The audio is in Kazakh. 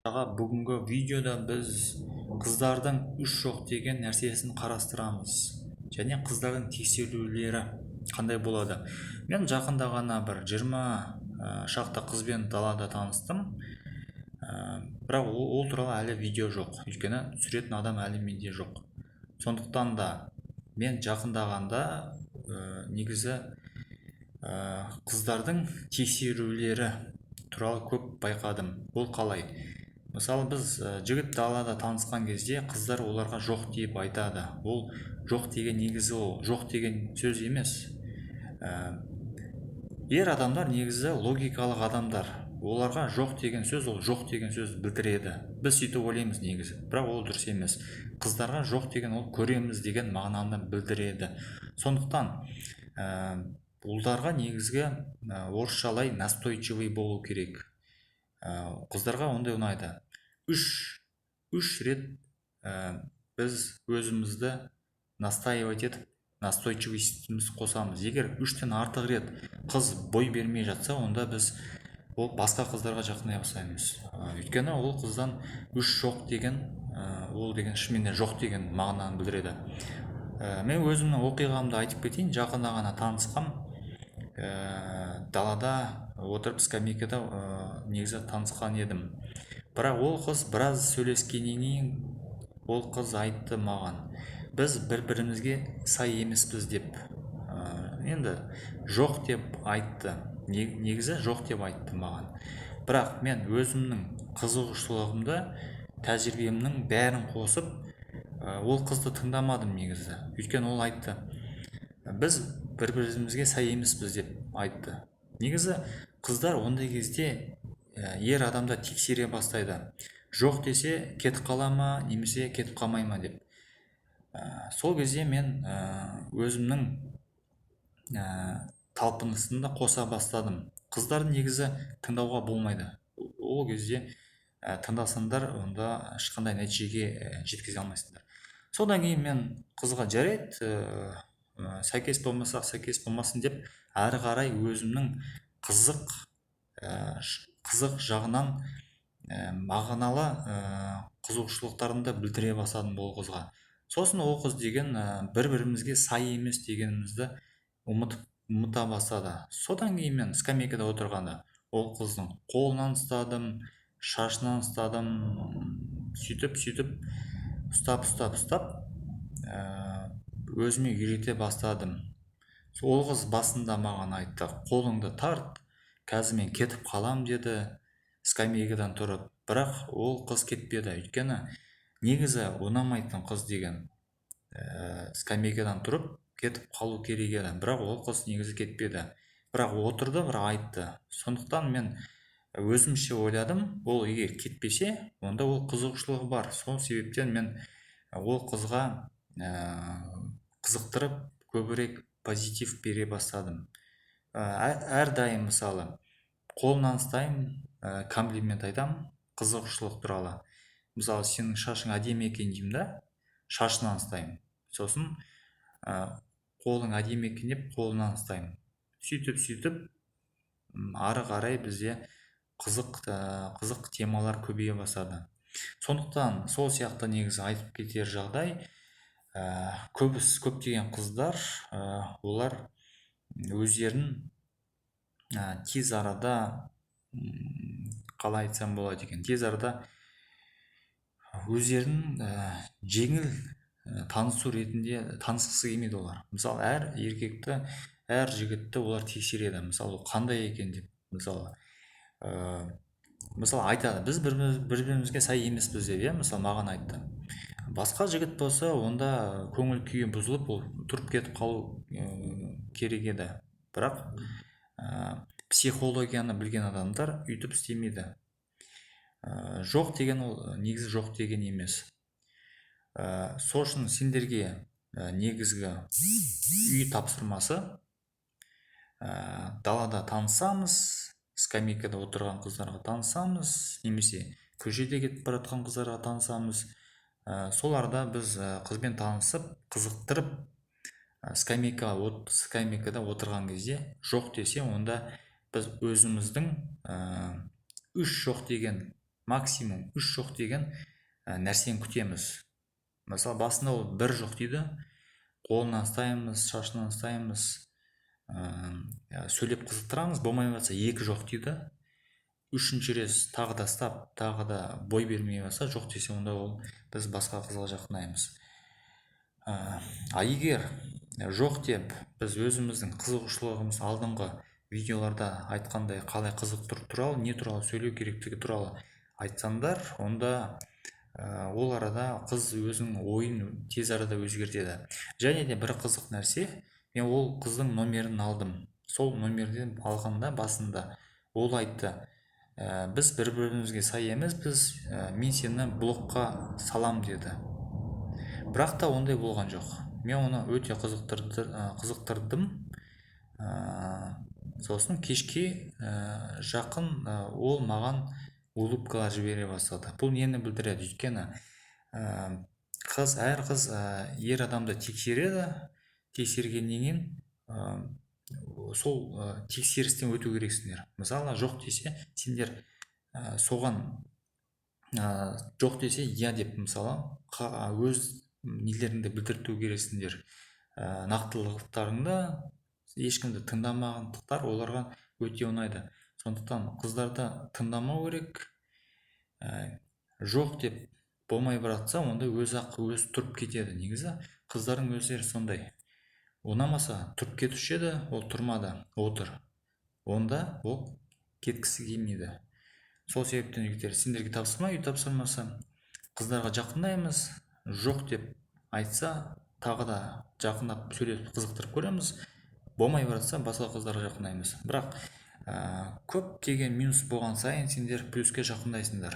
Бүгінгі видеода біз қыздардың үш жоқ деген нәрсесін қарастырамыз және қыздардың тексерулері қандай болады. Мен жақында ғана бір 20 шақты қызбен далада таныстым, бірақ ол туралы әлі видео жоқ, өйткені түсіретін адам әлі менде жоқ. Сондықтан да мен жақындағанда негізі қыздардың тексерулері туралы көп байқадым. Ол қалай? Мысалы, біз жігіт далада танысқан кезде қыздар оларға жоқ деп айтады. Ол жоқ деген негізі ол жоқ деген сөз емес. Ер адамдар негізі логикалық адамдар. Оларға жоқ деген сөз ол жоқ деген сөз білдіреді. Біз сөйтіп ойлаймыз негізі, бірақ ол дұрыс емес. Қыздарға жоқ деген ол көреміз деген мағынаны білдіреді. Сондықтан ұлдарға негізгі орысшалай настойчивый болу керек. Қыздарға ондай ұнайды. Үш рет біз өзімізді настаивать етіп, настойчивость қосамыз. Егер 3-тен артық рет қыз бой бермей жатса, онда біз ол басқа қыздарға жақындай бастаймыз. Өйткені ол қыздан үш жоқ деген, ол деген шынымен жоқ деген мағынаны білдіреді. Мен өзімнің оқиғамды айтып кетейін. Жақында ғана танысқам, далада отырып скамейкада негізі танысқан едім. Бірақ ол қыз біраз сөйлескеннен кейін ол қыз айтты маған, біз бір-бірімізге сай емеспіз деп. Енді жоқ деп айтты. Негізі жоқ деп айтты маған. Бірақ мен өзімнің қызығушылығымды, тәжірибемнің бәрін қосып, ол қызды тыңдамадым негізі. Өйткені ол айтты, біз бір-бірімізге сай емеспіз деп айтты. Негізі қыздар ондай кезде ер адамды тексере бастайды. Жоқ десе кетіп қала ма, немесе кетіп қалмай ма деп. Сол кезде мен өзімнің талпынысымды қоса бастадым. Қыздарды негізі тыңдауға болмайды. Ол кезде тыңдасаңдар, онда ешқандай нәтижеге жеткізе алмайсыңдар. Содан кейін мен қызға жарайды, сәйкес болмаса сәйкес болмасын деп, әрі қарай өзімнің қызық жағынан мағыналы қызығушылықтарымды білдіре бастадым ол қызға. Сосын ол қыз деген бір-бірімізге сай емес дегенімізді ұмыта бастады. Содан кейін мен скамейкада отырғанда ол қыздың қолынан ұстадым, шашынан ұстадым, сөйтіп ұстап өзіме үйрете бастадым. Ол қыз басында маған айтты, қолыңды тарт, қазір мен кетіп қалам деді, скамейкадан тұрып. Бірақ ол қыз кетпеді. Өйткені негізі ұнамайтын қыз деген скамейкадан тұрып кетіп қалу керек еді. Бірақ ол қыз негізі кетпеді. Бірақ отырды, бірақ айтты. Сондықтан мен өзімше ойладым, ол егер кетпесе, онда ол қызығушылығы бар. Сол себептен мен ол қызға қызықтырып, көбірек позитив бере бастадым. Әрдайым мысалы қолынан ұстаймын, комплимент айтамын қызығушылық туралы. Мысалы, сенің шашың әдемі екен деймін да, шашынан ұстаймын. Сосын қолың әдемі екен деп қолынан ұстаймын. Сөйтіп ары қарай бізде қызық темалар көбейе бастады. Сондықтан сол сияқты негізі айтып кетер жағдай, көптеген қыздар олар өздерін тез арада, қалай айтсам болады екен, тез арада өздерін жеңіл танысу ретінде танысқысы келмейді олар. Мысалы, әр еркекті, әр жігітті олар тексереді. Мысалы, қандай екен деп. Мысалы айтады, біз бір-бірімізге сай емеспіз деп, мысалы маған айтты. Басқа жігіт болса, онда көңіл күйі бұзылып, ол тұрып кетіп қалу керек еді. Бірақ психологияны білген адамдар үйтіп істемейді. Жоқ деген ол негізі жоқ деген емес. Сол үшін сендерге негізгі үй тапсырмасы, далада танысамыз, скамейкада отырған қыздарға танысамыз, немесе көшеде кетіп бара жатқан қыздарға танысамыз. Соларда біз қызбен танысып, қызықтырып, скамейкада отырған кезде жоқ десе, онда біз өзіміздің үш жоқ деген максимум 3 жоқ деген нәрсені күтеміз. Мысалы басында ол бір жоқ дейді, қолынан ұстаймыз, шашынан ұстаймыз, сөйлеп қызықтырамыз, болмай жатса 2 жоқ дейді, үшінші рет тағы да ұстап, тағы да бой бермей жатса жоқ десе, онда ол біз басқа қызға жақындаймыз. Егер жоқ деп біз өзіміздің қызығушылығымыз алдыңғы видеоларда айтқандай қалай қызықтыру туралы, не туралы сөйлеу керектігі туралы айтсаңдар, онда ол арада қыз өзінің ойын тез арада өзгертеді. Және де бір қызық нәрсе, мен ол қыздың номерін алдым. Сол номерден алғанда басында ол айтты, біз бір-бірімізге сай емес, мен сені блокқа салам деді. Бірақ та ондай болған жоқ. Мен оны өте қызықтырдым. Сосын кешке жақын ол маған улыбкалар жібере бастады. Бұл нені білдіреді? Өйткені әр қыз ер адамды тексереді. Тексергеннен кейін сол тексерістен өту керексіңдер. Мысалы жоқ десе, сендер соған жоқ десе иә деп, мысалы өз нелеріңді білдірту керексіңдер. Нақтылықтарыңда ешкімді тыңдамағандықтар оларға өте ұнайды. Сондықтан қыздарды тыңдамау керек. Жоқ деп болмай баратса, онда өзі тұрып кетеді. Негізі қыздардың өздері сондай. Ұнамаса тұрып кетуші еді, ол тұрмады, отыр. Онда ол кеткісі келмейді. Сол себептен жігіттер, сендерге тапсырма, үй тапсырмасы, қыздарға жақындаймыз, жоқ деп айтса, тағы да жақындап сөйлесіп қызықтырып көреміз. Болмай баратса, басқа қыздарға жақындаймыз. Бірақ көп деген минус болған сайын сендер плюске жақындайсыңдар.